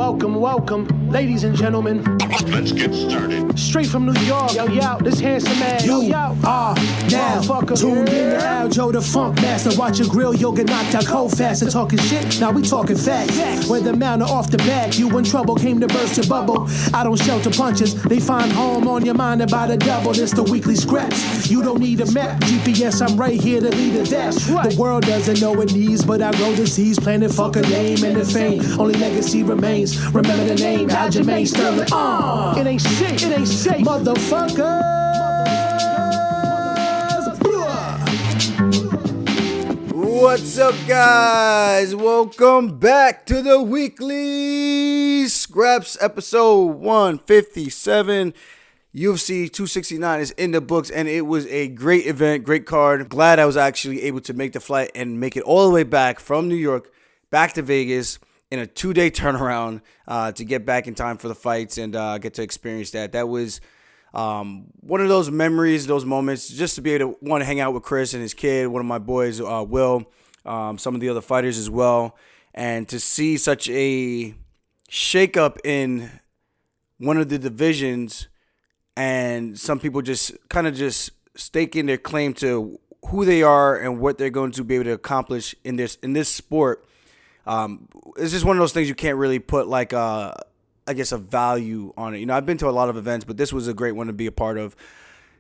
Welcome, ladies and gentlemen. Let's get started. Straight from New York, yo, this handsome man, yo. Now tuned in to Aljo, the funk master. Watch your grill, you'll get knocked out cold fast. And talking shit, now we talking facts. Whether mount or off the back, you in trouble, came to burst your bubble. I don't shelter punches, they find home on your mind about a double. This the weekly scraps, you don't need a map. GPS, I'm right here to lead it that. The world doesn't know it needs, but I grow disease, planet fuck a name and the fame. Only legacy remains, remember the name, Aljamain Sterling. It ain't shit, Motherfuckers. What's up, guys? Welcome back to the weekly scraps, episode 157. UFC 269 is in the books, and it was a great event, great card. Glad I was actually able to make the flight and make it all the way back from New York back to Vegas in a 2-day turnaround to get back in time for the fights and get to experience that. That was one of those memories, those moments, just to be able to want to hang out with Chris and his kid, one of my boys, Will, some of the other fighters as well, and to see such a shakeup in one of the divisions, and some people just kind of just staking their claim to who they are and what they're going to be able to accomplish in this sport. It's just one of those things you can't really put like a value on it. You know, I've been to a lot of events, but this was a great one to be a part of.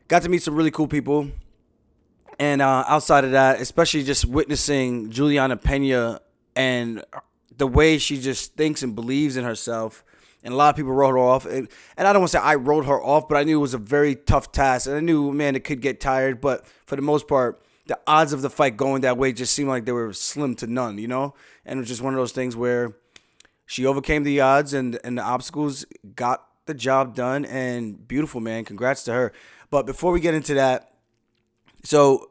Got to meet some really cool people. And outside of that, especially just witnessing Juliana Pena and the way she just thinks and believes in herself. And a lot of people wrote her off. And I don't want to say I wrote her off, but I knew it was a very tough task. And I knew, man, it could get tired. But for the most part, the odds of the fight going that way just seemed like they were slim to none, you know? And it was just one of those things where she overcame the odds and the obstacles, got the job done, and beautiful, man. Congrats to her. But before we get into that, so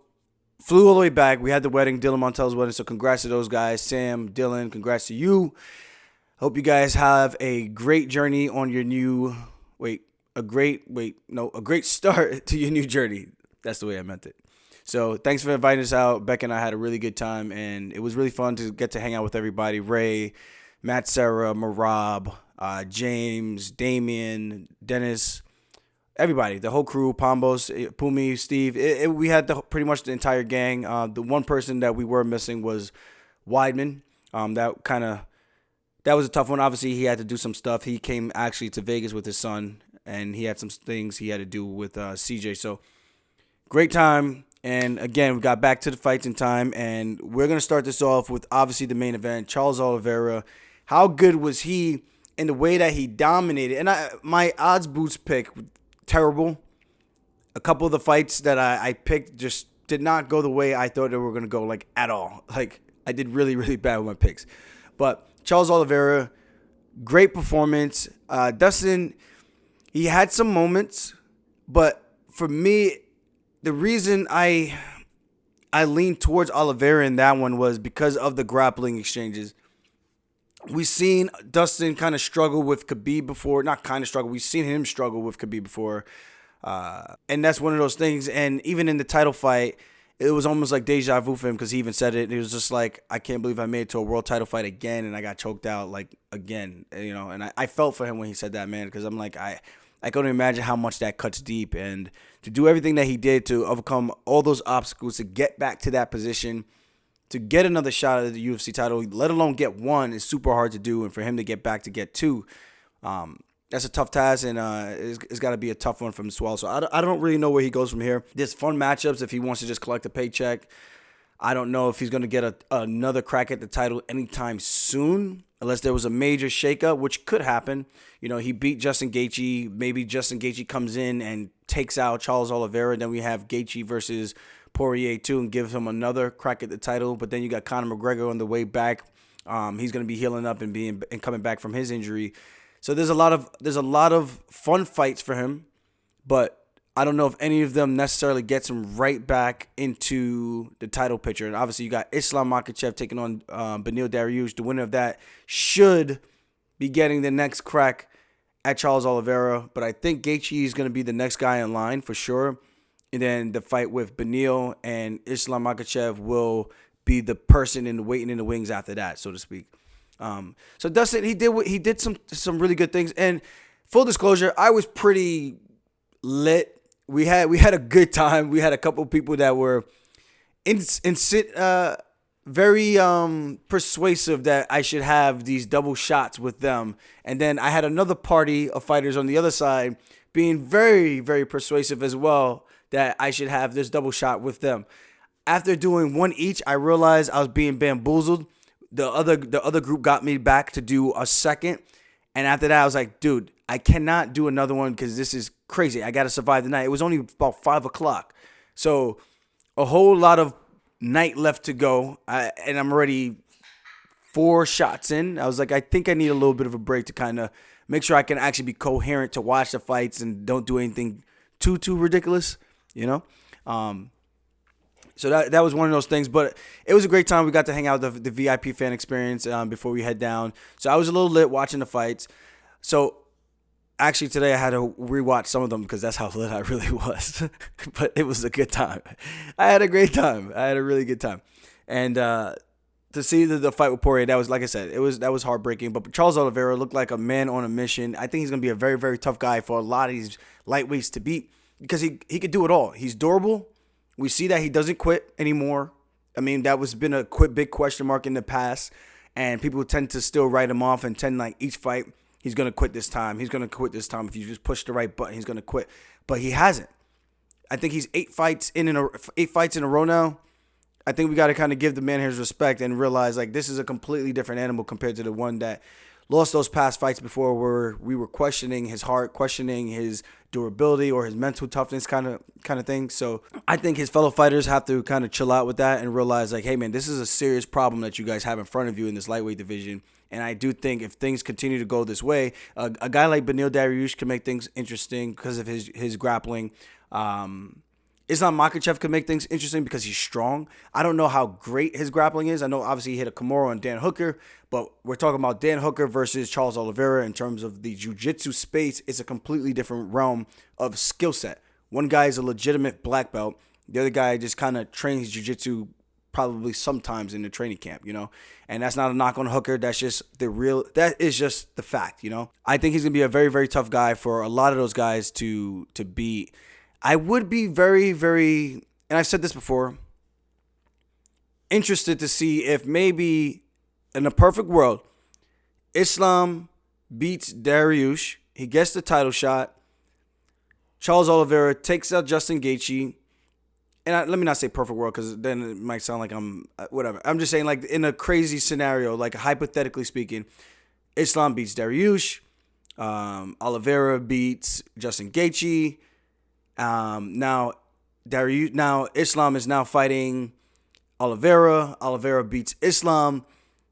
flew all the way back. We had the wedding, Dylan Montel's wedding, so congrats to those guys. Sam, Dylan, congrats to you. Hope you guys have a great journey on your a great start to your new journey. That's the way I meant it. So thanks for inviting us out. Beck and I had a really good time, and it was really fun to get to hang out with everybody. Ray, Matt, Sarah, Marab, James, Damien, Dennis, everybody, the whole crew, Pombos, Pumi, Steve. We had pretty much the entire gang. The one person that we were missing was Weidman. That was a tough one. Obviously, he had to do some stuff. He came actually to Vegas with his son, and he had some things he had to do with CJ. So great time. And again, we got back to the fights in time, and we're going to start this off with obviously the main event, Charles Oliveira. How good was he in the way that he dominated? And my odds boost pick, terrible. A couple of the fights that I picked just did not go the way I thought they were going to go, like, at all. Like, I did really, really bad with my picks. But Charles Oliveira, great performance. Dustin, he had some moments, but for me, the reason I leaned towards Oliveira in that one was because of the grappling exchanges. We've seen Dustin kind of struggle with Khabib before. Not kind of struggle. We've seen him struggle with Khabib before. And that's one of those things. And even in the title fight, it was almost like deja vu for him because he even said it. It was just like, I can't believe I made it to a world title fight again and I got choked out like again. You know, and I felt for him when he said that, man, because I'm like, I couldn't imagine how much that cuts deep, and to do everything that he did to overcome all those obstacles to get back to that position, to get another shot at the UFC title, let alone get one, is super hard to do. And for him to get back to get two, that's a tough task, and it's got to be a tough one for him to swallow. So I don't really know where he goes from here. There's fun matchups if he wants to just collect a paycheck. I don't know if he's going to get another crack at the title anytime soon, unless there was a major shakeup, which could happen. You know, he beat Justin Gaethje. Maybe Justin Gaethje comes in and takes out Charles Oliveira. Then we have Gaethje versus Poirier too, and gives him another crack at the title. But then you got Conor McGregor on the way back. He's going to be healing up and coming back from his injury. So there's a lot of fun fights for him, but I don't know if any of them necessarily gets him right back into the title picture. And obviously you got Islam Makhachev taking on Beneil Dariush. The winner of that should be getting the next crack at Charles Oliveira. But I think Gaethje is going to be the next guy in line for sure. And then the fight with Beneil and Islam Makhachev will be the person waiting in the wings after that, so to speak. So Dustin, he did some really good things. And full disclosure, I was pretty lit. We had a good time. We had a couple people that were very persuasive that I should have these double shots with them. And then I had another party of fighters on the other side being very, very persuasive as well that I should have this double shot with them. After doing one each, I realized I was being bamboozled. The other group got me back to do a second. And after that, I was like, dude, I cannot do another one because this is crazy. I got to survive the night. It was only about 5 o'clock. So a whole lot of night left to go. And I'm already 4 shots in. I was like, I think I need a little bit of a break to kind of make sure I can actually be coherent to watch the fights and don't do anything too ridiculous, you know? So that was one of those things, but it was a great time. We got to hang out with the VIP fan experience before we head down. So I was a little lit watching the fights. So actually today I had to rewatch some of them because that's how lit I really was. But it was a good time. I had a great time. I had a really good time. And to see the fight with Poirier, that was, like I said, that was heartbreaking. But Charles Oliveira looked like a man on a mission. I think he's going to be a very, very tough guy for a lot of these lightweights to beat because he could do it all. He's durable. We see that he doesn't quit anymore. I mean, that was been a big question mark in the past, and people tend to still write him off and tend like each fight, he's going to quit this time. He's going to quit this time. If you just push the right button, he's going to quit. But he hasn't. I think he's 8 fights in a row now. I think we got to kind of give the man his respect and realize like this is a completely different animal compared to the one that lost those past fights before where we were questioning his heart, questioning his durability or his mental toughness kind of thing. So I think his fellow fighters have to kind of chill out with that and realize like, hey man, this is a serious problem that you guys have in front of you in this lightweight division. And I do think if things continue to go this way, a guy like Beneil Dariush can make things interesting because of his grappling. Islam Makhachev could make things interesting because he's strong. I don't know how great his grappling is. I know obviously he hit a Kimura on Dan Hooker, but we're talking about Dan Hooker versus Charles Oliveira in terms of the jiu-jitsu space. It's a completely different realm of skill set. One guy is a legitimate black belt. The other guy just kind of trains jiu-jitsu probably sometimes in the training camp, you know? And that's not a knock on Hooker. That's just that is just the fact, you know? I think he's going to be a very, very tough guy for a lot of those guys to beat. I would be very, very, and I've said this before, interested to see if maybe in a perfect world, Islam beats Dariush. He gets the title shot. Charles Oliveira takes out Justin Gaethje. And let me not say perfect world because then it might sound like I'm whatever. I'm just saying like in a crazy scenario, like hypothetically speaking, Islam beats Dariush. Oliveira beats Justin Gaethje. Now Islam is now fighting Oliveira. Oliveira beats Islam.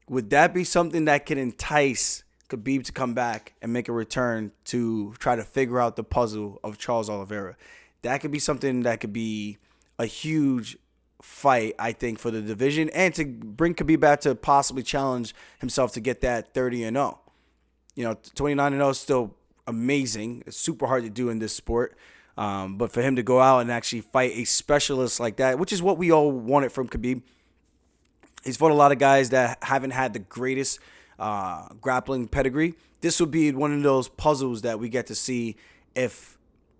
Would that be something that could entice Khabib to come back and make a return to try to figure out the puzzle of Charles Oliveira? That could be something that could be a huge fight, I think, for the division and to bring Khabib back to possibly challenge himself to get that 30-0. You know, 29-0 is still amazing. It's super hard to do in this sport. But for him to go out and actually fight a specialist like that, which is what we all wanted from Khabib. He's fought a lot of guys that haven't had the greatest grappling pedigree. This would be one of those puzzles that we get to see if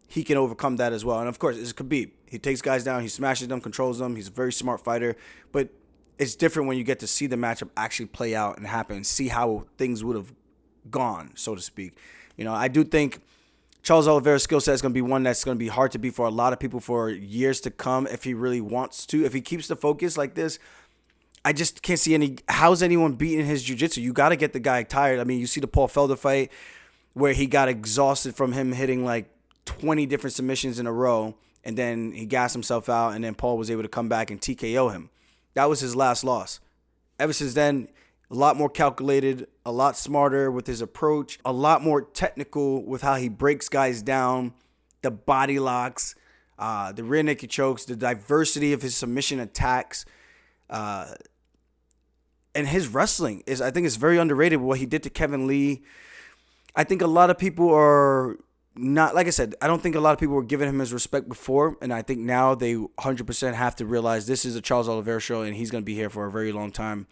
he can overcome that as well. And of course, it's Khabib. He takes guys down, he smashes them, controls them. He's a very smart fighter. But it's different when you get to see the matchup actually play out and happen and see how things would have gone, so to speak. You know, I do think Charles Oliveira's skill set is going to be one that's going to be hard to beat for a lot of people for years to come if he really wants to. If he keeps the focus like this, I just can't see how's anyone beating his jiu-jitsu? You got to get the guy tired. I mean, you see the Paul Felder fight where he got exhausted from him hitting like 20 different submissions in a row, and then he gassed himself out, and then Paul was able to come back and TKO him. That was his last loss. Ever since then, a lot more calculated, a lot smarter with his approach, a lot more technical with how he breaks guys down, the body locks, the rear naked chokes, the diversity of his submission attacks, and his wrestling is, I think, it's very underrated. What he did to Kevin Lee, I think a lot of people are not, like I said, I don't think a lot of people were giving him his respect before, and I think now they 100% have to realize this is a Charles Oliveira show, and he's going to be here for a very long time.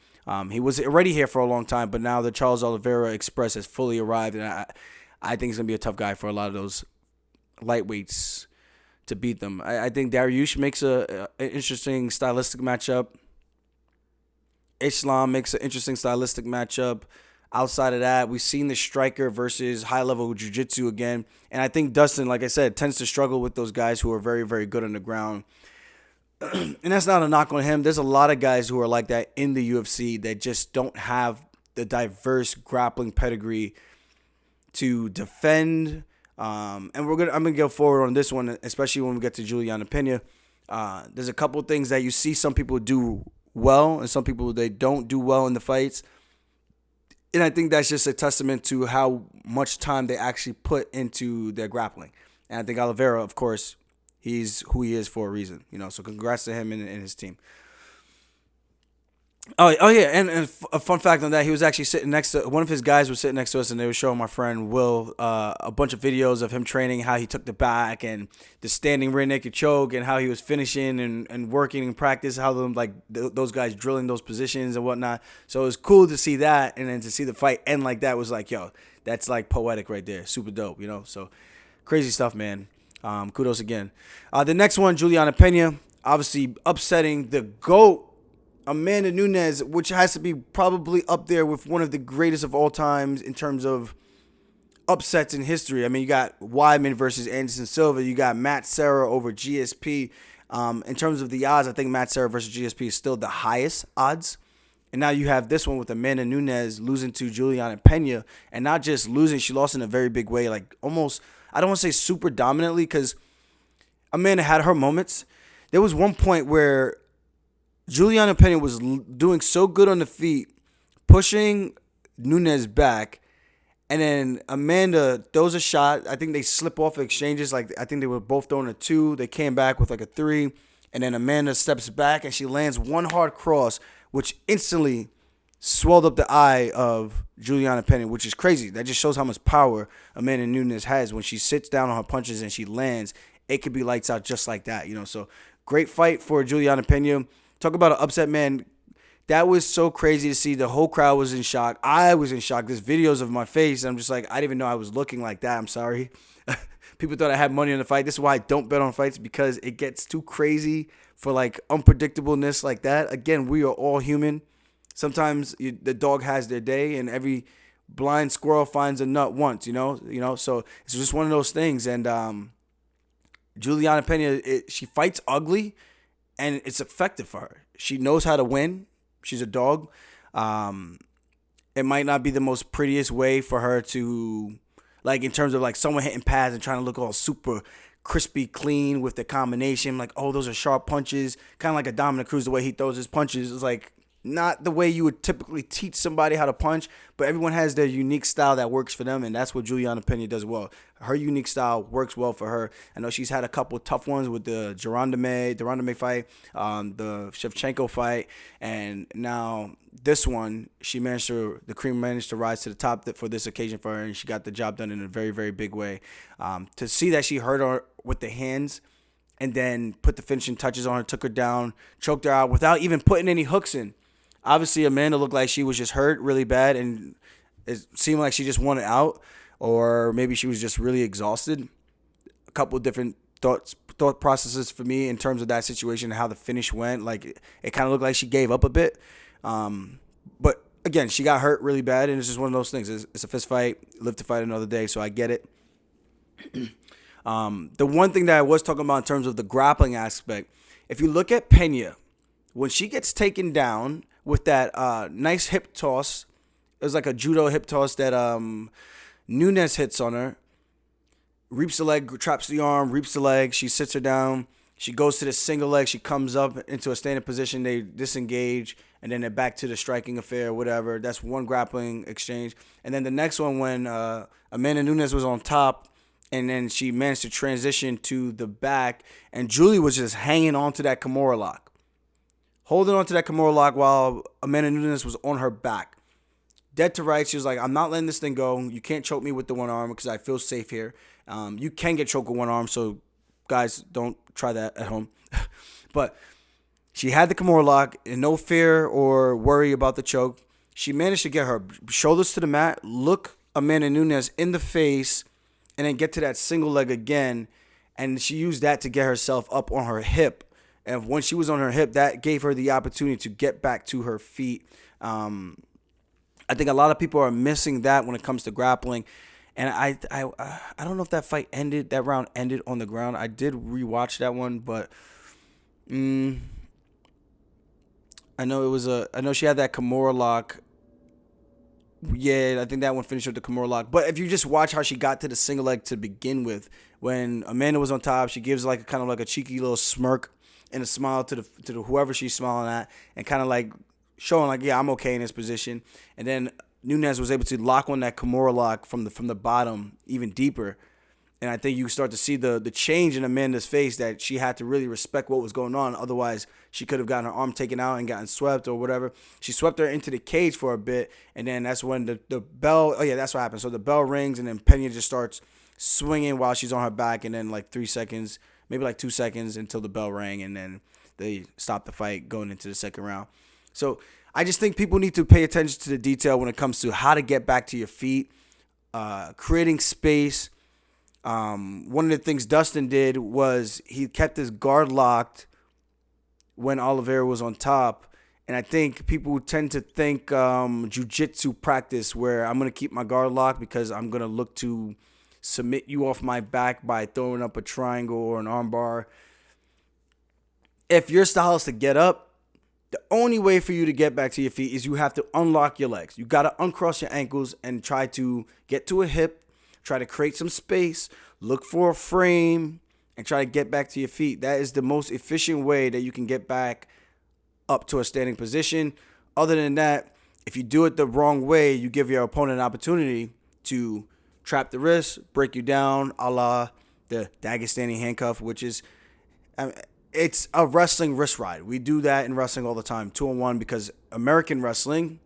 He was already here for a long time, but now the Charles Oliveira Express has fully arrived, and I think he's going to be a tough guy for a lot of those lightweights to beat them. I think Dariush makes an interesting stylistic matchup. Islam makes an interesting stylistic matchup. Outside of that, we've seen the striker versus high-level jiu-jitsu again. And I think Dustin, like I said, tends to struggle with those guys who are very, very good on the ground. And that's not a knock on him. There's a lot of guys who are like that in the UFC that just don't have the diverse grappling pedigree to defend. And I'm gonna go forward on this one, especially when we get to Juliana Pena. There's a couple things that you see some people do well and some people they don't do well in the fights. And I think that's just a testament to how much time they actually put into their grappling. And I think Oliveira, of course, he's who he is for a reason. So congrats to him and his team. Oh yeah, and a fun fact on that, he was actually sitting next to, one of his guys was sitting next to us, and they were showing my friend Will a bunch of videos of him training, how he took the back and the standing rear naked choke, and how he was finishing and working in practice, how those guys drilling those positions and whatnot. So it was cool to see that, and then to see the fight end like that was like, yo, that's like poetic right there, super dope, So crazy stuff, man. Kudos again. The next one, Juliana Pena, obviously upsetting the GOAT, Amanda Nunes, which has to be probably up there with one of the greatest of all times in terms of upsets in history. I mean, you got Weidman versus Anderson Silva. You got Matt Serra over GSP. In terms of the odds, I think Matt Serra versus GSP is still the highest odds. And now you have this one with Amanda Nunes losing to Juliana Pena. And not just losing, she lost in a very big way. Like almost, I don't want to say super dominantly because Amanda had her moments. There was one point where Juliana Pena was doing so good on the feet, pushing Nunes back, and then Amanda throws a shot. I think they slip off exchanges. Like I think they were both throwing a 2. They came back with like a 3, and then Amanda steps back and she lands one hard cross, which instantly swelled up the eye of Juliana Pena, which is crazy. That just shows how much power Amanda Nunes has when she sits down on her punches and she lands. It could be lights out just like that, So great fight for Juliana Pena. Talk about an upset, man. That was so crazy to see. The whole crowd was in shock. I was in shock. There's videos of my face. And I'm just like, I didn't even know I was looking like that. I'm sorry. People thought I had money on the fight. This is why I don't bet on fights, because it gets too crazy for like unpredictableness like that. Again, we are all human. Sometimes the dog has their day, and every blind squirrel finds a nut once, So it's just one of those things. And Juliana Pena, she fights ugly. And it's effective for her. She knows how to win. She's a dog. It might not be the most prettiest way for her to, like in terms of like someone hitting pads and trying to look all super crispy clean with the combination. Like, oh, those are sharp punches. Kind of like a Dominic Cruz, the way he throws his punches is like not the way you would typically teach somebody how to punch. But everyone has their unique style that works for them. And that's what Juliana Pena does well. Her unique style works well for her. I know she's had a couple of tough ones with the Durandame fight, the Shevchenko fight, and now this one, the cream managed to rise to the top for this occasion for her, and she got the job done in a very, very big way. To see that she hurt her with the hands and then put the finishing touches on her, took her down, choked her out without even putting any hooks in. Obviously, Amanda looked like she was just hurt really bad, and it seemed like she just wanted out. Or maybe she was just really exhausted. A couple of different thought processes for me in terms of that situation and how the finish went. Like it kind of looked like she gave up a bit. But again, she got hurt really bad, and it's just one of those things. It's a fist fight. Live to fight another day, so I get it. The one thing that I was talking about in terms of the grappling aspect, if you look at Pena, when she gets taken down with that nice hip toss, it was like a judo hip toss that Nunes hits on her, reaps the leg, traps the arm, reaps the leg. She sits her down. She goes to the single leg. She comes up into a standing position. They disengage, and then they're back to the striking affair, whatever. That's one grappling exchange. And then the next one when Amanda Nunes was on top, and then she managed to transition to the back, and Julie was just hanging on to that Kimura lock, holding on to that Kimura lock while Amanda Nunes was on her back. Dead to rights. She was like, I'm not letting this thing go. You can't choke me with the one arm because I feel safe here. You can get choked with one arm, so guys, don't try that at home. But She had the Kimura lock, and no fear or worry about the choke. She managed to get her shoulders to the mat, look Amanda Nunes in the face, and then get to that single leg again. And she used that to get herself up on her hip. And when she was on her hip, that gave her the opportunity to get back to her feet. I think a lot of people are missing that when it comes to grappling. And I don't know if that fight ended, that round ended on the ground. I did rewatch that one, but I know she had that Kimura lock. Yeah, I think that one finished with the Kimura lock. But if you just watch how she got to the single leg to begin with, when Amanda was on top, she gives like kind of like a cheeky little smirk and a smile to the whoever she's smiling at, and kind of like showing like, yeah, I'm okay in this position. And then Nunes was able to lock on that Kimura lock from the bottom even deeper. And I think you start to see the change in Amanda's face, that she had to really respect what was going on. Otherwise, she could have gotten her arm taken out and gotten swept or whatever. She swept her into the cage for a bit, and then that's when the bell, oh yeah, that's what happened. So the bell rings, and then Pena just starts swinging while she's on her back, and then like 3 seconds, maybe like 2 seconds until the bell rang, and then they stopped the fight going into the second round. So I just think people need to pay attention to the detail when it comes to how to get back to your feet, creating space. One of the things Dustin did was he kept his guard locked when Oliveira was on top. And I think people tend to think jiu-jitsu practice, where I'm going to keep my guard locked because I'm going to look to submit you off my back by throwing up a triangle or an armbar. If your style is to get up, the only way for you to get back to your feet is you have to unlock your legs. You got to uncross your ankles and try to get to a hip. Try to create some space, look for a frame, and try to get back to your feet. That is the most efficient way that you can get back up to a standing position. Other than that, if you do it the wrong way, you give your opponent an opportunity to trap the wrist, break you down, a la the Dagestani handcuff, which is, it's a wrestling wrist ride. We do that in wrestling all the time, 2-on-1, because American wrestling,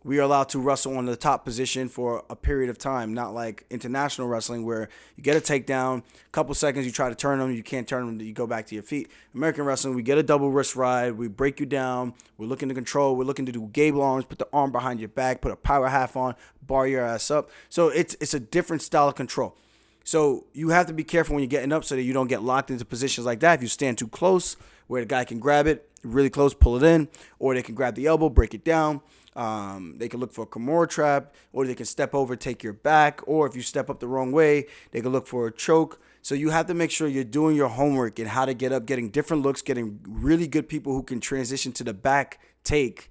we are allowed to wrestle on the top position for a period of time, not like international wrestling where you get a takedown, a couple seconds, you try to turn them, you can't turn them, you go back to your feet. American wrestling, we get a double wrist ride, we break you down, we're looking to control, we're looking to do gable arms, put the arm behind your back, put a power half on, bar your ass up. So it's a different style of control. So you have to be careful when you're getting up so that you don't get locked into positions like that. If you stand too close, where the guy can grab it really close, pull it in, or they can grab the elbow, break it down. They can look for a Kimura trap, or they can step over, take your back, or if you step up the wrong way, they can look for a choke. So you have to make sure you're doing your homework and how to get up, getting different looks, getting really good people who can transition to the back take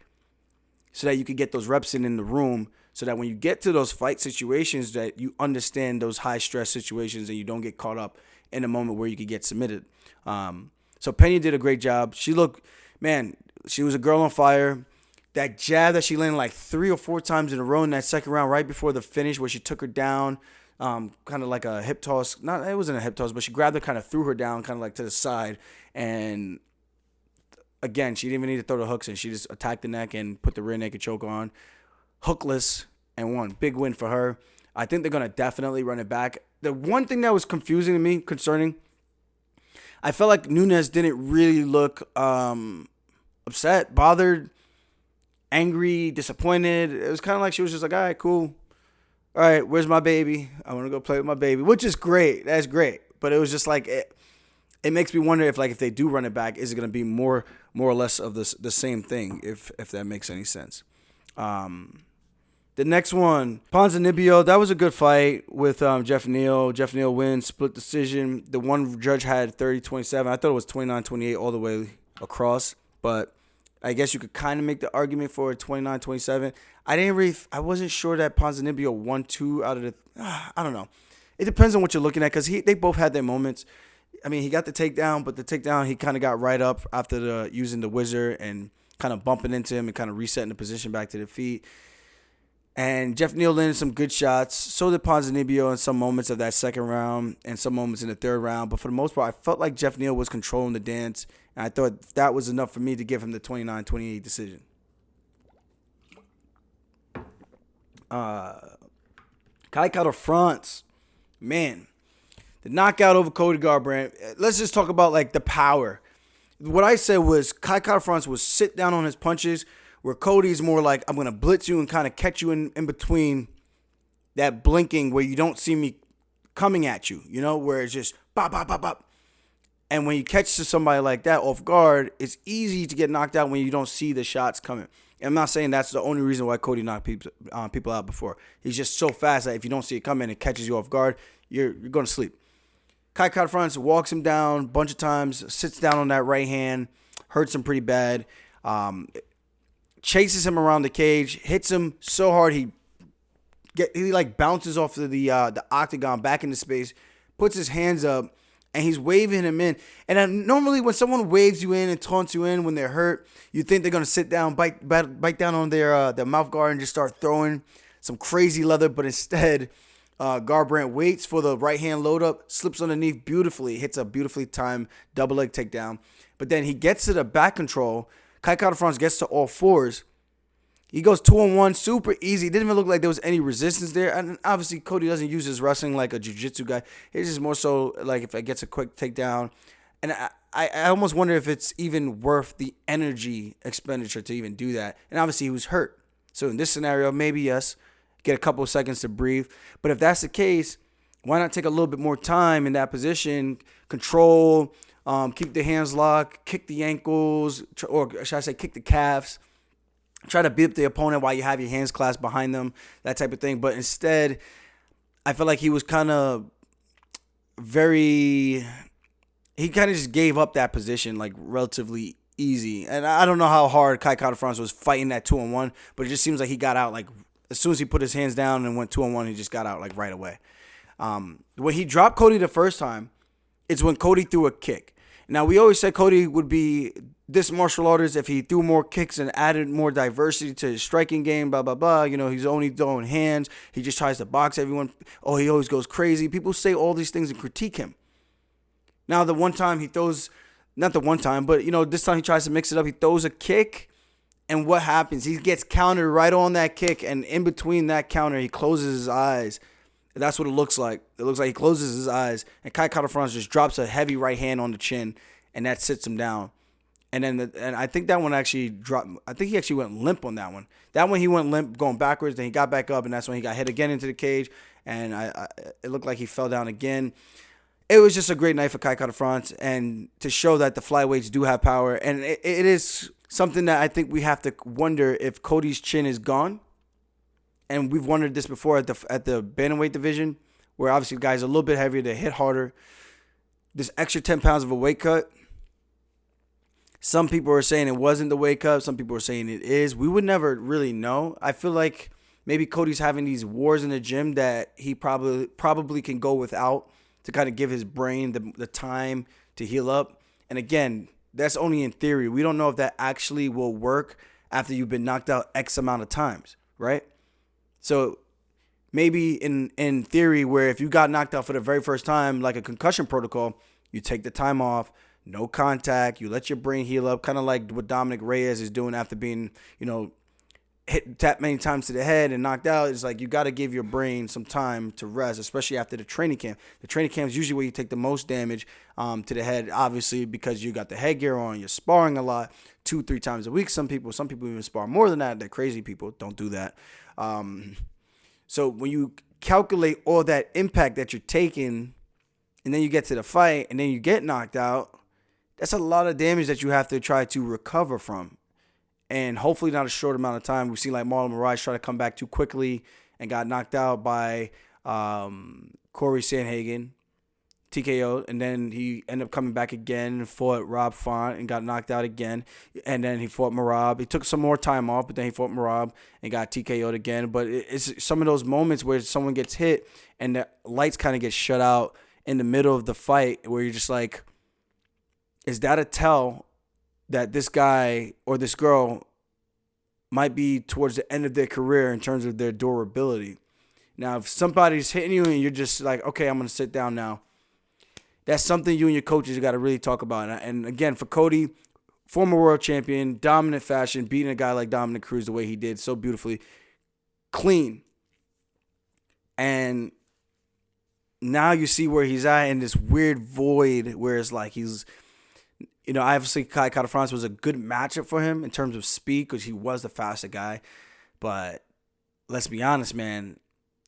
so that you can get those reps in the room, so that when you get to those fight situations that you understand those high stress situations and you don't get caught up in a moment where you could get submitted. So Pena did a great job. She was a girl on fire. That jab that she landed like 3 or 4 times in a row in that second round right before the finish, where she took her down, kind of like a hip toss. It wasn't a hip toss, but she grabbed her, kind of threw her down, kind of like to the side. And again, she didn't even need to throw the hooks in. She just attacked the neck and put the rear naked choke on. Hookless and won. Big win for her. I think they're going to definitely run it back. The one thing that was confusing to me, concerning, I felt like Nunes didn't really look upset, bothered, angry, disappointed. It was kind of like she was just like, all right, cool. All right, where's my baby? I want to go play with my baby, which is great. That's great. But it was just like, it makes me wonder if they do run it back, is it going to be more or less of the same thing, if that makes any sense. The next one, Ponzinibbio, that was a good fight with Jeff Neal. Jeff Neal wins, split decision. The one judge had 30-27. I thought it was 29-28 all the way across, but I guess you could kind of make the argument for 29-27. I wasn't sure that Ponzinibbio won 2 out of the, I don't know. It depends on what you're looking at, because they both had their moments. I mean, he got the takedown, but the takedown, he kind of got right up after using the whizzer and kind of bumping into him and kind of resetting the position back to the feet. And Jeff Neal landed some good shots. So did Ponzinibbio in some moments of that second round and some moments in the third round. But for the most part, I felt like Jeff Neal was controlling the dance. And I thought that was enough for me to give him the 29-28 decision. Kai Kara France. Man, the knockout over Cody Garbrandt. Let's just talk about the power. what I said was Kai Kara-France was sit down on his punches, where Cody's more like, I'm going to blitz you and kind of catch you in between that blinking where you don't see me coming at you, where it's just bop, bop, bop, bop. And when you catch somebody like that off guard, it's easy to get knocked out when you don't see the shots coming. And I'm not saying that's the only reason why Cody knocked people out before. He's just so fast that if you don't see it coming, it catches you off guard, you're going to sleep. Kai Kara-France walks him down a bunch of times, sits down on that right hand, hurts him pretty bad, chases him around the cage, hits him so hard he like bounces off of the octagon back into space, puts his hands up, and he's waving him in. And normally when someone waves you in and taunts you in when they're hurt, you think they're going to sit down, bite down on their mouth guard and just start throwing some crazy leather. But instead, Garbrandt waits for the right hand load up, slips underneath beautifully, hits a beautifully timed double leg takedown. But then he gets to the back control. Kai Kara-France gets to all fours. He goes 2-on-1, super easy. It didn't even look like there was any resistance there. And obviously, Cody doesn't use his wrestling like a jiu-jitsu guy. He's just more so like if it gets a quick takedown. And I almost wonder if it's even worth the energy expenditure to even do that. And obviously, he was hurt. So in this scenario, maybe yes, get a couple of seconds to breathe. But if that's the case, why not take a little bit more time in that position, control, keep the hands locked, kick the ankles, or should I say kick the calves. Try to beat up the opponent while you have your hands clasped behind them, that type of thing. But instead, I feel like he was kind of he kind of just gave up that position like relatively easy. And I don't know how hard Kai Kara-France was fighting that 2-on-1, but it just seems like he got out like as soon as he put his hands down and went 2-on-1, he just got out like right away. When he dropped Cody the first time, it's when Cody threw a kick. Now, we always said Cody would be this martial artist if he threw more kicks and added more diversity to his striking game, blah, blah, blah. He's only throwing hands. He just tries to box everyone. Oh, he always goes crazy. People say all these things and critique him. Now, the one time he throws, not the one time, but, this time he tries to mix it up. He throws a kick, and what happens? He gets countered right on that kick, and in between that counter, he closes his eyes. That's what it looks like. It looks like he closes his eyes, and Kai Kara-France just drops a heavy right hand on the chin, and that sits him down. And then, and I think that one actually dropped. I think he actually went limp on that one. That one he went limp, going backwards. Then he got back up, and that's when he got hit again into the cage, and it looked like he fell down again. It was just a great night for Kai Kara-France, and to show that the flyweights do have power, and it is something that I think we have to wonder if Cody's chin is gone. And we've wondered this before at the bantamweight division, where obviously the guys are a little bit heavier, they hit harder. This extra 10 pounds of a weight cut, some people are saying it wasn't the weight cut. Some people are saying it is. We would never really know. I feel like maybe Cody's having these wars in the gym that he probably can go without to kind of give his brain the time to heal up. And again, that's only in theory. We don't know if that actually will work after you've been knocked out X amount of times, right? So maybe in theory, where if you got knocked out for the very first time, like a concussion protocol, you take the time off, no contact, you let your brain heal up, kind of like what Dominic Reyes is doing after being, hit that many times to the head and knocked out. It's like you got to give your brain some time to rest, especially after the training camp. The training camp is usually where you take the most damage to the head, obviously, because you got the headgear on, you're sparring a lot, 2-3 times a week. Some people even spar more than that. They're crazy people. Don't do that. So when you calculate all that impact that you're taking, and then you get to the fight, and then you get knocked out, that's a lot of damage that you have to try to recover from. And hopefully not a short amount of time. We've seen like Marlon Moraes try to come back too quickly and got knocked out by Corey Sandhagen, TKO, and then he ended up coming back again and fought Rob Font and got knocked out again. And then he fought Merab. He took some more time off, but then he fought Merab and got TKO'd again. But it's some of those moments where someone gets hit and the lights kind of get shut out in the middle of the fight where you're just like, is that a tell that this guy or this girl might be towards the end of their career in terms of their durability? Now, if somebody's hitting you and you're just like, okay, I'm going to sit down now, that's something you and your coaches got to really talk about. And again, for Cody, former world champion, dominant fashion, beating a guy like Dominic Cruz the way he did so beautifully, clean. And now you see where he's at in this weird void where it's like he's You know, obviously Kai Kara-France was a good matchup for him in terms of speed because he was the faster guy. But let's be honest, man.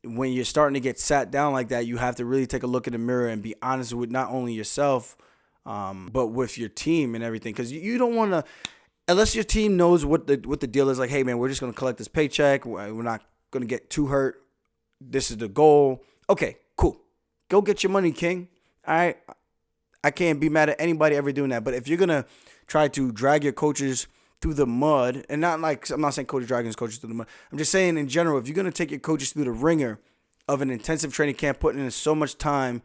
When you're starting to get sat down like that, you have to really take a look in the mirror and be honest with not only yourself, but with your team and everything. Because you don't want to, unless your team knows what the deal is. Like, hey, man, we're just going to collect this paycheck. We're not going to get too hurt. This is the goal. Okay, cool. Go get your money, King. All right. I can't be mad at anybody ever doing that. But if you're going to try to drag your coaches through the mud, and not like, I'm not saying Cody dragging his coaches through the mud. I'm just saying in general, if you're going to take your coaches through the ringer of an intensive training camp, putting in so much time,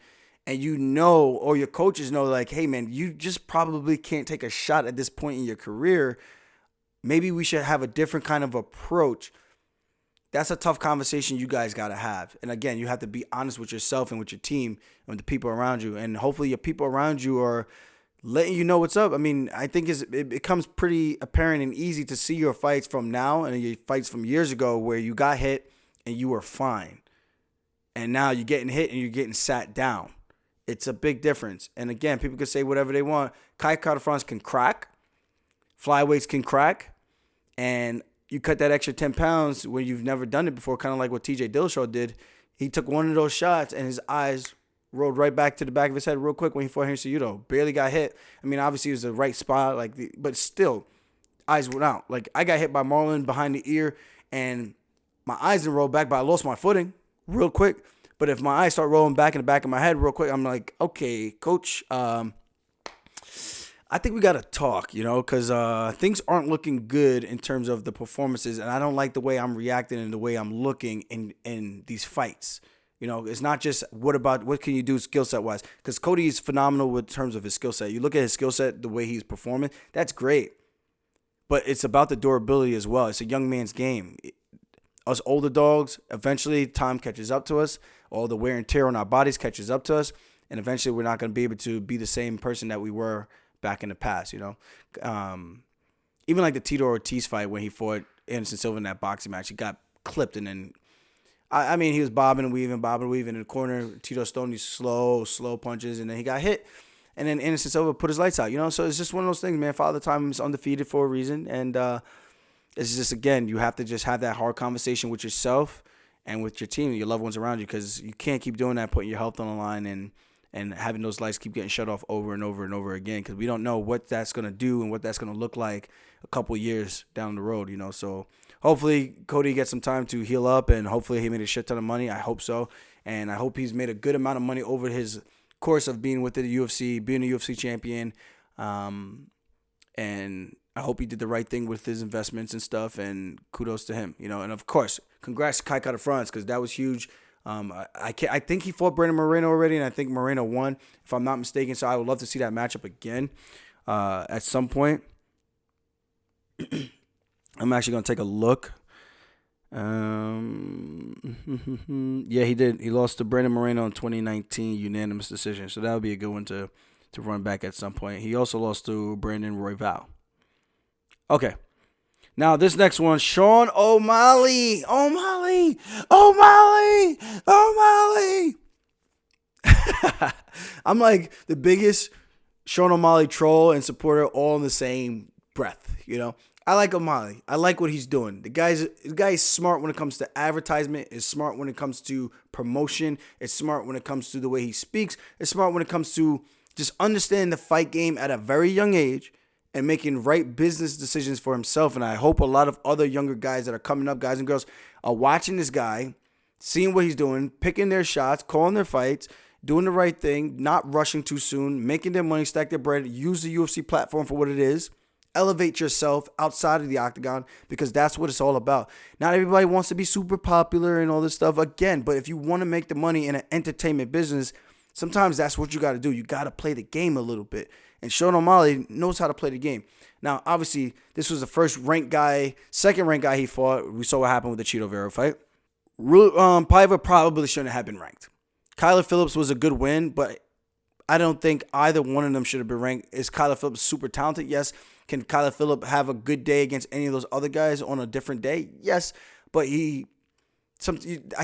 and you know, or your coaches know, like, hey, man, you just probably can't take a shot at this point in your career. Maybe we should have a different kind of approach. That's a tough conversation you guys got to have. And again, you have to be honest with yourself and with your team and with the people around you. And hopefully your people around you are letting you know what's up. I mean, I think it becomes pretty apparent and easy to see your fights from now and your fights from years ago where you got hit and you were fine. And now you're getting hit and you're getting sat down. It's a big difference. And again, people can say whatever they want. Kai Kara-France can crack. Flyweights can crack. And you cut that extra 10 pounds when you've never done it before, kind of like what TJ Dillashaw did. He took one of those shots and his eyes rolled right back to the back of his head real quick when he fought Henry Cejudo. Barely got hit. I mean, obviously it was the right spot, but still, eyes went out. Like, I got hit by Marlon behind the ear, and my eyes didn't roll back, but I lost my footing real quick. But if my eyes start rolling back in the back of my head real quick, I'm like, okay, coach, I think we got to talk, because things aren't looking good in terms of the performances, and I don't like the way I'm reacting and the way I'm looking in these fights. It's not just what can you do skill set wise, because Cody is phenomenal in terms of his skill set. You look at his skill set, the way he's performing, that's great. But it's about the durability as well. It's a young man's game. Us older dogs, eventually time catches up to us. All the wear and tear on our bodies catches up to us, and eventually we're not going to be able to be the same person that we were back in the past. Even like the Tito Ortiz fight when he fought Anderson Silva in that boxing match, he got clipped, and then I mean, he was bobbing and weaving in the corner. Tito stoned these slow punches, and then he got hit. And then Anderson Silva put his lights out, So it's just one of those things, man. Father Time is undefeated for a reason. And it's just, again, you have to just have that hard conversation with yourself and with your team and your loved ones around you, because you can't keep doing that, putting your health on the line and having those lights keep getting shut off over and over and over again, because we don't know what that's going to do and what that's going to look like a couple years down the road, So hopefully Cody gets some time to heal up, and hopefully he made a shit ton of money. I hope so. And I hope he's made a good amount of money over his course of being with the UFC, being a UFC champion. And I hope he did the right thing with his investments and stuff, and kudos to him, And of course, congrats to Kai Kara-France, because that was huge. I think he fought Brandon Moreno already, and I think Moreno won, if I'm not mistaken. So I would love to see that matchup again at some point. I'm actually going to take a look. Yeah, he did. He lost to Brandon Moreno in 2019, unanimous decision. So that would be a good one to run back at some point. He also lost to Brandon Royval. Okay. Now, this next one, Sean O'Malley. I'm like the biggest Sean O'Malley troll and supporter all in the same breath, I like O'Malley. I like what he's doing. The guy is smart when it comes to advertisement. Is smart when it comes to promotion. It's smart when it comes to the way he speaks. It's smart when it comes to just understanding the fight game at a very young age and making right business decisions for himself. And I hope a lot of other younger guys that are coming up, guys and girls, are watching this guy, seeing what he's doing, picking their shots, calling their fights, doing the right thing, not rushing too soon, making their money, stack their bread, use the UFC platform for what it is. Elevate yourself outside of the octagon, because that's what it's all about. Not everybody wants to be super popular and all this stuff, again, but if you want to make the money in an entertainment business, sometimes that's what you got to do. You got to play the game a little bit. And Sean O'Malley knows how to play the game. Now, obviously, this was the second ranked guy he fought. We saw what happened with the Cheeto Vera fight. Paiva probably shouldn't have been ranked. Kyler Phillips was a good win, but I don't think either one of them should have been ranked. Is Kyler Phillips super talented? Yes. Can Kyler Phillips have a good day against any of those other guys on a different day? Yes. But I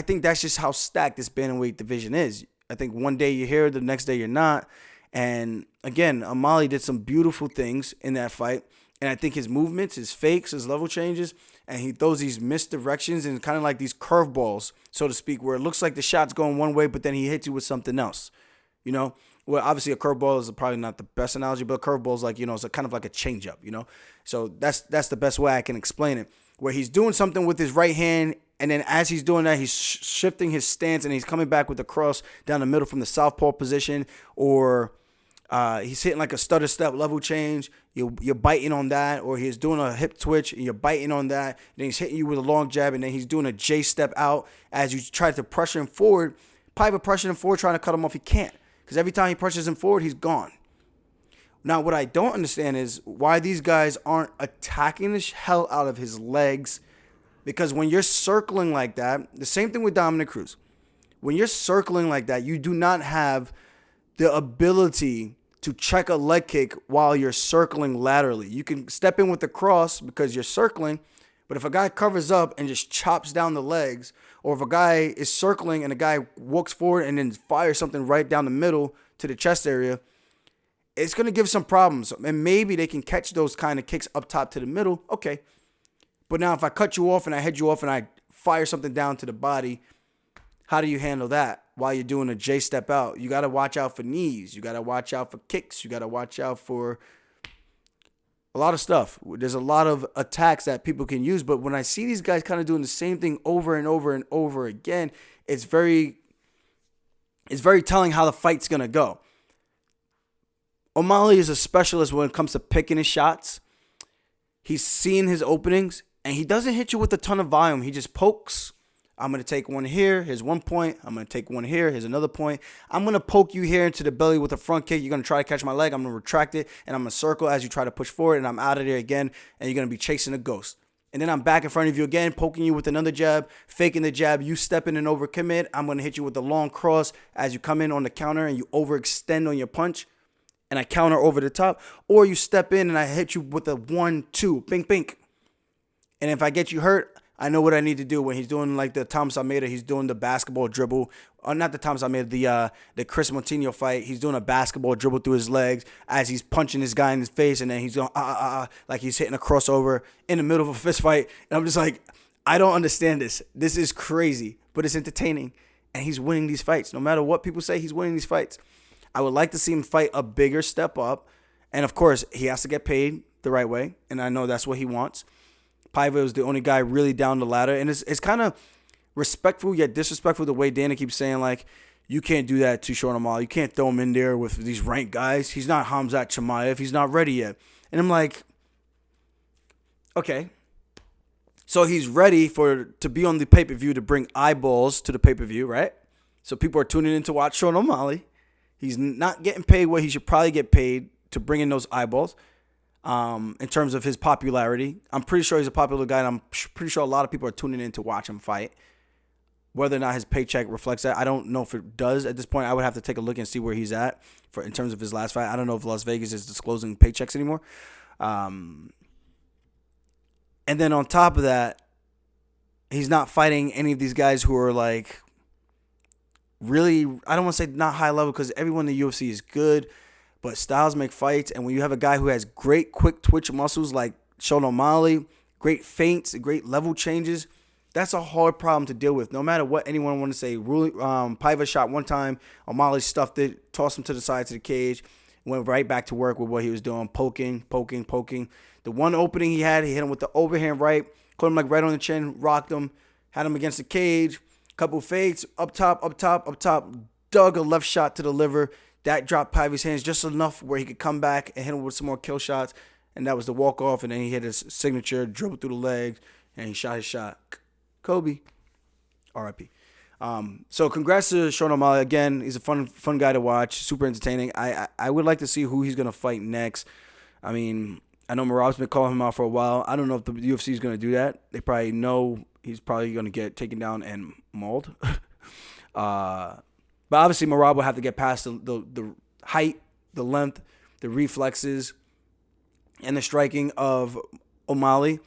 think that's just how stacked this bantamweight division is. I think one day you're here, the next day you're not. And again, O'Malley did some beautiful things in that fight. And I think his movements, his fakes, his level changes, and he throws these misdirections and kind of like these curveballs, so to speak, where it looks like the shot's going one way, but then he hits you with something else. You know, well, obviously a curveball is probably not the best analogy, but a curveball is like, you know, it's kind of like a changeup, you know. So that's the best way I can explain it, where he's doing something with his right hand, and then as he's doing that, he's shifting his stance, and he's coming back with a cross down the middle from the southpaw position, or he's hitting like a stutter step level change. You're biting on that, or he's doing a hip twitch and you're biting on that. Then he's hitting you with a long jab, and then he's doing a J step out as you try to pressure him forward. Paiva pressure him forward, trying to cut him off. He can't, because every time he pressures him forward, he's gone. Now, what I don't understand is why these guys aren't attacking the hell out of his legs, because when you're circling like that, the same thing with Dominic Cruz. When you're circling like that, you do not have the ability to check a leg kick while you're circling laterally. You can step in with the cross because you're circling, but if a guy covers up and just chops down the legs, or if a guy is circling and a guy walks forward and then fires something right down the middle to the chest area, it's going to give some problems. And maybe they can catch those kind of kicks up top to the middle. Okay. But now if I cut you off and I head you off and I fire something down to the body, how do you handle that while you're doing a J step out? You got to watch out for knees. You got to watch out for kicks. You got to watch out for a lot of stuff. There's a lot of attacks that people can use. But when I see these guys kind of doing the same thing over and over and over again, it's very telling how the fight's going to go. O'Malley is a specialist when it comes to picking his shots. He's seeing his openings, and he doesn't hit you with a ton of volume. He just pokes. I'm going to take one here. Here's 1 point. I'm going to take one here. Here's another point. I'm going to poke you here into the belly with a front kick. You're going to try to catch my leg. I'm going to retract it, and I'm going to circle as you try to push forward, and I'm out of there again, and you're going to be chasing a ghost. And then I'm back in front of you again, poking you with another jab, faking the jab. You stepping in over commit. I'm going to hit you with the long cross as you come in on the counter, and you overextend on your punch, and I counter over the top. Or you step in, and I hit you with a 1-2, bink, bink. And if I get you hurt, I know what I need to do. When he's doing like the Thomas Almeida, he's doing the basketball dribble. Or not the Thomas Almeida, the Chris Montinho fight. He's doing a basketball dribble through his legs as he's punching this guy in his face, and then he's going like he's hitting a crossover in the middle of a fist fight. And I'm just like, I don't understand this. This is crazy, but it's entertaining, and he's winning these fights. No matter what people say, he's winning these fights. I would like to see him fight a bigger step up, and of course, he has to get paid the right way, and I know that's what he wants. Paiva was the only guy really down the ladder. And it's kind of respectful yet disrespectful the way Dana keeps saying, like, you can't do that to Sean O'Malley. You can't throw him in there with these ranked guys. He's not Khamzat Chimaev. He's not ready yet. And I'm like, okay. So he's ready to be on the pay-per-view to bring eyeballs to the pay-per-view, right? So people are tuning in to watch Sean O'Malley. He's not getting paid what he should probably get paid to bring in those eyeballs. In terms of his popularity, I'm pretty sure he's a popular guy, and I'm pretty sure a lot of people are tuning in to watch him fight. Whether or not his paycheck reflects that, I don't know if it does at this point. I would have to take a look and see where he's at in terms of his last fight. I don't know if Las Vegas is disclosing paychecks anymore. And then on top of that, he's not fighting any of these guys who are like really, I don't want to say not high level, because everyone in the UFC is good. But styles make fights, and when you have a guy who has great quick twitch muscles like Sean O'Malley, great feints, great level changes, that's a hard problem to deal with. No matter what anyone want to say, Paiva shot one time, O'Malley stuffed it, tossed him to the side to the cage, went right back to work with what he was doing, poking. The one opening he hit him with the overhand right, caught him like right on the chin, rocked him, had him against the cage, couple fakes, up top, dug a left shot to the liver. That dropped Paiva's hands just enough where he could come back and hit him with some more kill shots. And that was the walk-off. And then he hit his signature, dribbled through the legs, and he shot his shot. Kobe. R.I.P. So congrats to Sean O'Malley. Again, he's a fun guy to watch. Super entertaining. I would like to see who he's going to fight next. I mean, I know Merab's been calling him out for a while. I don't know if the UFC is going to do that. They probably know he's probably going to get taken down and mauled. But obviously, Merab will have to get past the height, the length, the reflexes, and the striking of O'Malley.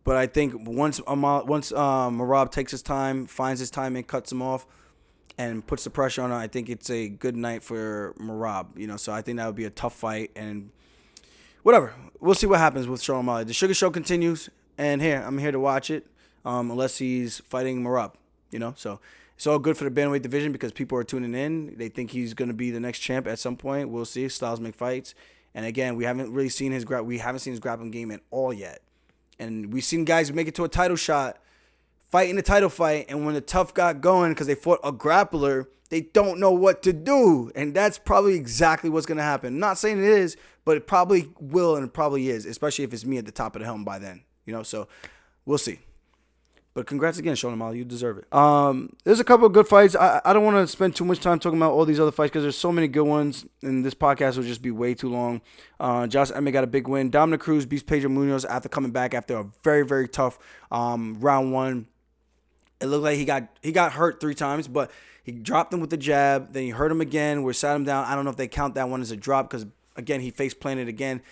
But I think once Merab takes his time, finds his time, and cuts him off, and puts the pressure on him, I think it's a good night for Merab. So I think that would be a tough fight, and whatever. We'll see what happens with Sean O'Malley. The Sugar Show continues, and I'm here to watch it, unless he's fighting Merab. So it's all good for the bantamweight division because people are tuning in. They think he's going to be the next champ at some point. We'll see. Styles make fights. And again, we haven't really seen his grappling game at all yet. And we've seen guys make it to a title shot, fight in a title fight, and when the tough got going because they fought a grappler, they don't know what to do. And that's probably exactly what's going to happen. I'm not saying it is, but it probably will and it probably is, especially if it's me at the top of the helm by then. So we'll see. But congrats again, Sean O'Malley. You deserve it. There's a couple of good fights. I don't want to spend too much time talking about all these other fights because there's so many good ones, and this podcast will just be way too long. Josh Emmett got a big win. Dominic Cruz beats Pedro Munoz after coming back after a very, very tough round one. It looked like he got hurt 3 times, but he dropped him with the jab. Then he hurt him again, where sat him down. I don't know if they count that one as a drop because, again, he face planted again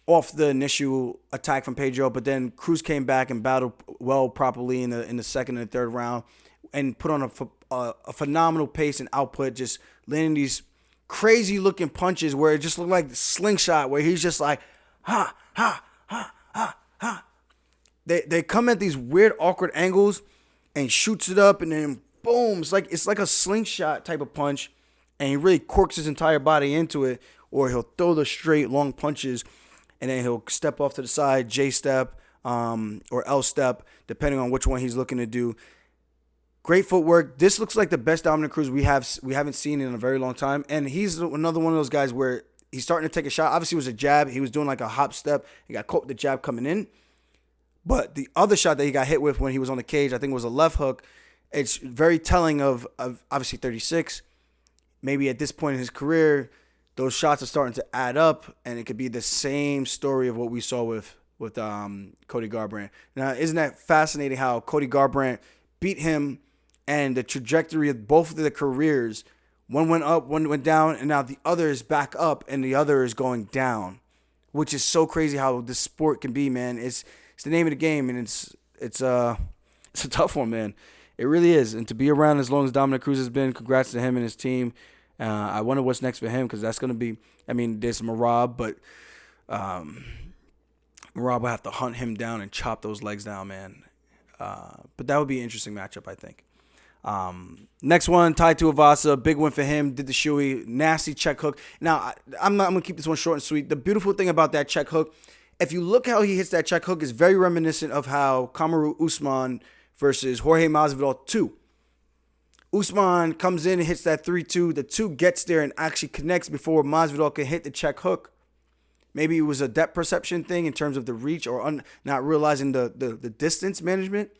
off the initial attack from Pedro, but then Cruz came back and battled well properly in the second and third round and put on a phenomenal pace and output, just landing these crazy looking punches where it just looked like slingshot, where he's just like, ha, ha, ha, ha, ha. They come at these weird, awkward angles and shoots it up and then boom. It's like a slingshot type of punch, and he really corks his entire body into it, or he'll throw the straight long punches and then he'll step off to the side, J-step or L-step, depending on which one he's looking to do. Great footwork. This looks like the best Dominic Cruz we haven't seen in a very long time. And he's another one of those guys where he's starting to take a shot. Obviously, it was a jab. He was doing like a hop step. He got caught with the jab coming in. But the other shot that he got hit with when he was on the cage, I think it was a left hook. It's very telling of obviously 36. Maybe at this point in his career, those shots are starting to add up, and it could be the same story of what we saw with Cody Garbrandt. Now, isn't that fascinating how Cody Garbrandt beat him, and the trajectory of both of their careers, one went up, one went down, and now the other is back up, and the other is going down, which is so crazy how this sport can be, man. It's the name of the game, and it's a tough one, man. It really is, and to be around as long as Dominic Cruz has been, congrats to him and his team. I wonder what's next for him because that's going to be, there's Merab, but Merab will have to hunt him down and chop those legs down, man. But that would be an interesting matchup, I think. Next one, Tai Tuivasa, big win for him, did the shoey, nasty check hook. Now, I'm going to keep this one short and sweet. The beautiful thing about that check hook, if you look how he hits that check hook, is very reminiscent of how Kamaru Usman versus Jorge Masvidal 2. Usman comes in and hits that 3-2. The 2 gets there and actually connects before Masvidal can hit the check hook. Maybe it was a depth perception thing in terms of the reach or not realizing the distance management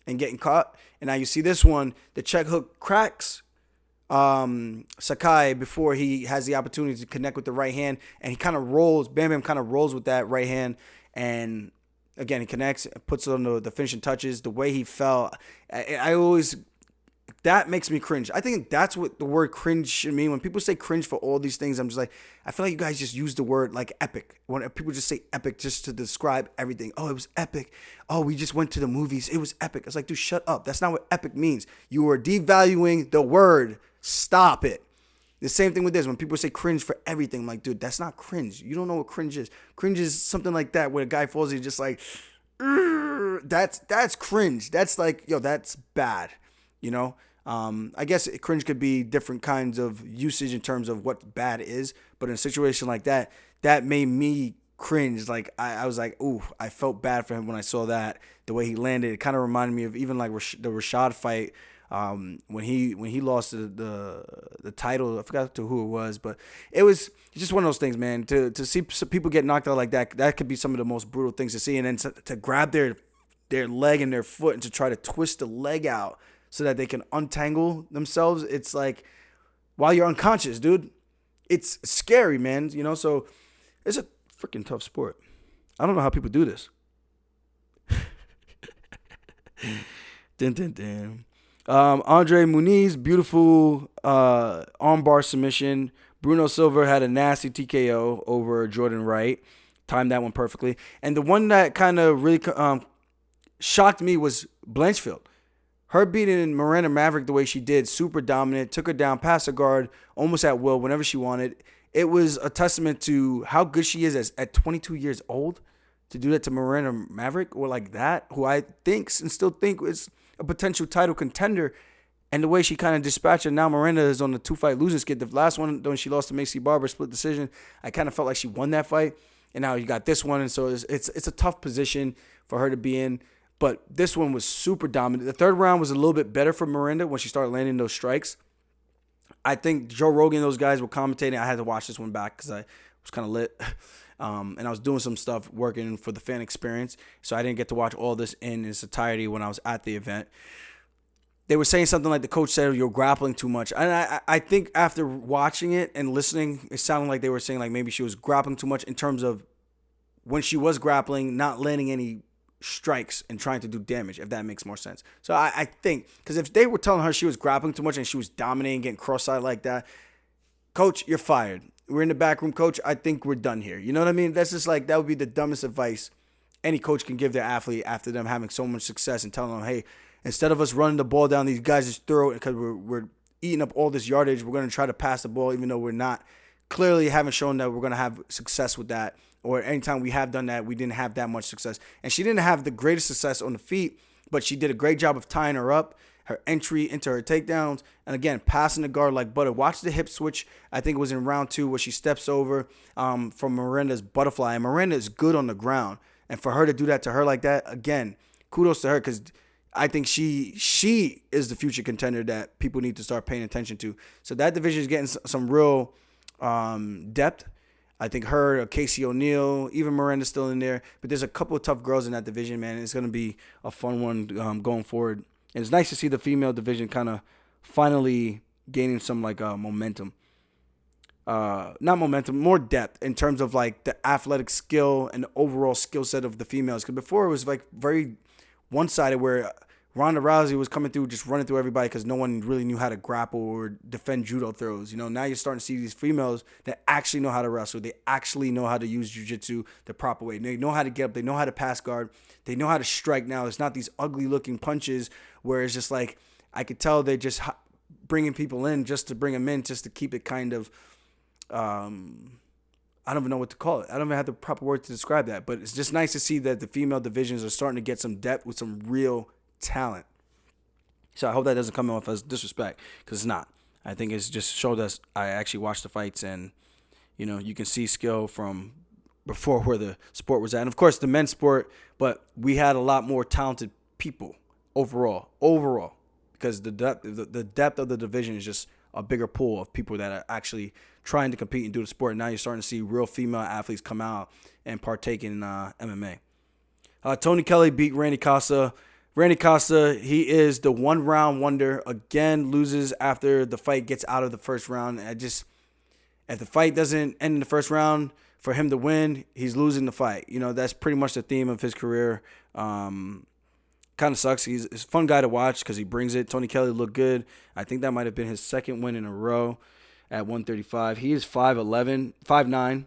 and getting caught. And now you see this one, the check hook cracks Sakai before he has the opportunity to connect with the right hand. And he kind of rolls, Bam Bam kind of rolls with that right hand. And again, he connects, puts it on the finishing touches. The way he fell, I always... that makes me cringe. I think that's what the word cringe should mean. When people say cringe for all these things, I'm just like, I feel like you guys just use the word like epic. When people just say epic just to describe everything. Oh, it was epic. Oh, we just went to the movies. It was epic. It's like, dude, shut up. That's not what epic means. You are devaluing the word. Stop it. The same thing with this. When people say cringe for everything, I'm like, dude, that's not cringe. You don't know what cringe is. Cringe is something like that where a guy falls and he's just like, that's cringe. That's like, yo, that's bad. I guess cringe could be different kinds of usage in terms of what bad is, but in a situation like that, that made me cringe. Like I was like, ooh, I felt bad for him when I saw that. The way he landed, it kind of reminded me of even like the Rashad fight when he lost the title. I forgot to who it was, but it's just one of those things, man. To see some people get knocked out like that could be some of the most brutal things to see, and then to grab their leg and their foot and to try to twist the leg out so that they can untangle themselves. It's like, while you're unconscious, dude. It's scary, man. So it's a freaking tough sport. I don't know how people do this. Dun, dun, dun. Andre Munoz, beautiful armbar submission. Bruno Silva had a nasty TKO over Jordan Wright. Timed that one perfectly. And the one that kind of really shocked me was Blanchfield. her beating Miranda Maverick the way she did, super dominant, took her down, past her guard, almost at will, whenever she wanted. It was a testament to how good she is at 22 years old to do that to Miranda Maverick or like that, who I think and still think is a potential title contender. And the way she kind of dispatched her, now Miranda is on the 2-fight losing skid. The last one, when she lost to Macy Barber, split decision, I kind of felt like she won that fight. And now you got this one, and so it's a tough position for her to be in. But this one was super dominant. The third round was a little bit better for Miranda when she started landing those strikes. I think Joe Rogan and those guys were commentating. I had to watch this one back because I was kind of lit. And I was doing some stuff working for the fan experience. So I didn't get to watch all this in its entirety when I was at the event. They were saying something like the coach said, you're grappling too much. And I think after watching it and listening, it sounded like they were saying like maybe she was grappling too much in terms of when she was grappling, not landing any strikes and trying to do damage, if that makes more sense. So I think, because if they were telling her she was grappling too much and she was dominating, getting cross-eyed like that, coach, you're fired. We're in the back room, coach. I think we're done here. You know what I mean? That's just like, that would be the dumbest advice any coach can give their athlete after them having so much success and telling them, hey, instead of us running the ball down these guys' throat because we're eating up all this yardage, we're going to try to pass the ball even though we're not. Clearly haven't shown that we're going to have success with that. Or anytime we have done that, we didn't have that much success. And she didn't have the greatest success on the feet, but she did a great job of tying her up, her entry into her takedowns, and again, passing the guard like butter. Watch the hip switch. I think it was in round 2 where she steps over from Miranda's butterfly. And Miranda is good on the ground. And for her to do that to her like that, again, kudos to her because I think she is the future contender that people need to start paying attention to. So that division is getting some real depth. I think her, Casey O'Neill, even Miranda's still in there. But there's a couple of tough girls in that division, man. It's going to be a fun one going forward. And it's nice to see the female division kind of finally gaining some like momentum. Not momentum, more depth in terms of like the athletic skill and the overall skill set of the females. Because before it was like very one-sided where Ronda Rousey was coming through, just running through everybody because no one really knew how to grapple or defend judo throws. You know, now you're starting to see these females that actually know how to wrestle. They actually know how to use jiu-jitsu the proper way. They know how to get up. They know how to pass guard. They know how to strike now. It's not these ugly-looking punches where it's just like, I could tell they're just bringing people in just to bring them in, just to keep it kind of, I don't even know what to call it. I don't even have the proper word to describe that. But it's just nice to see that the female divisions are starting to get some depth with some real talent. So I hope that doesn't come off as disrespect, because it's not. I think it's just showed us I actually watched the fights, and you know, you can see skill from before where the sport was at. And of course the men's sport, but we had a lot more talented people overall because the depth of the division is just a bigger pool of people that are actually trying to compete and do the sport. And now you're starting to see real female athletes come out and partake in MMA. Tony Kelly beat Randy Costa. Randy Costa, he is the one-round wonder. Again, loses after the fight gets out of the first round. If the fight doesn't end in the first round, for him to win, he's losing the fight. You know, that's pretty much the theme of his career. Kind of sucks. He's a fun guy to watch because he brings it. Tony Kelly looked good. I think that might have been his second win in a row at 135. He is 5'11", 5'9",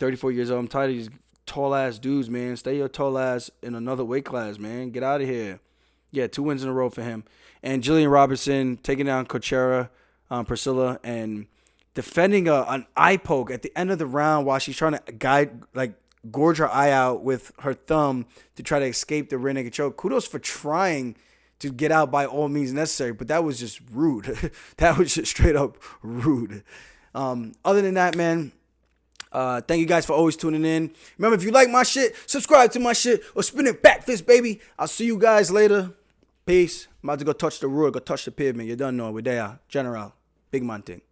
34 years old. I'm tired of these tall-ass dudes, man. Stay your tall ass in another weight class, man. Get out of here. Yeah, 2 wins in a row for him. And Jillian Robertson taking down Cochera, Priscilla, and defending an eye poke at the end of the round while she's trying to gorge her eye out with her thumb to try to escape the rear naked choke. Kudos for trying to get out by all means necessary, but that was just rude. That was just straight up rude. Other than that, man, thank you guys for always tuning in. Remember, if you like my shit, subscribe to my shit or spin it back fist, baby. I'll see you guys later. Peace. I'm about to go touch the road, go touch the pavement. You don't know. We're there. General. Big man thing.